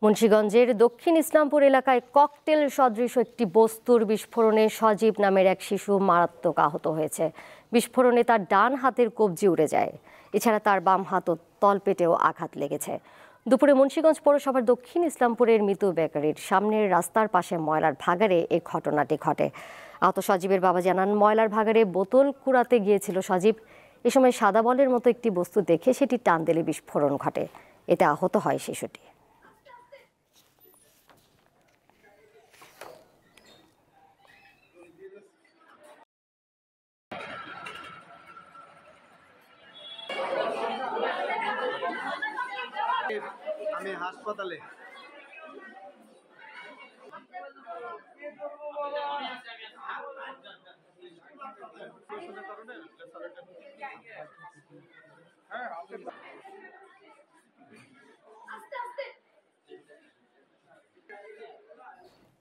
মুন্সিগঞ্জের দক্ষিণ ইসলামপুর এলাকায় ককটেল সদৃশ একটি বস্তুর বিস্ফোরণে সজীব নামের এক শিশু মারাত্মক আহত হয়েছে। বিস্ফোরণে তার ডান হাতের কবজি উড়ে যায়। এছাড়া তার বাম হাত ও তলপেটেও আঘাত লেগেছে। দুপুরে মুন্সিগঞ্জ পৌরসভার দক্ষিণ ইসলামপুরের মিতু বেকারির সামনের রাস্তার পাশে ময়লার ভাগাড়ে এই ঘটনাটি ঘটে। আহত সজীবের বাবা জানান, ময়লার ভাগাড়ে বোতল কুড়াতে গিয়েছিল সজীব। এ সময় সাদা বলের মতো একটি বস্তু দেখে সেটি টান দিলে বিস্ফোরণ ঘটে। এতে আহত হয় শিশুটি। আমি হাসপাতালে। হ্যাঁ।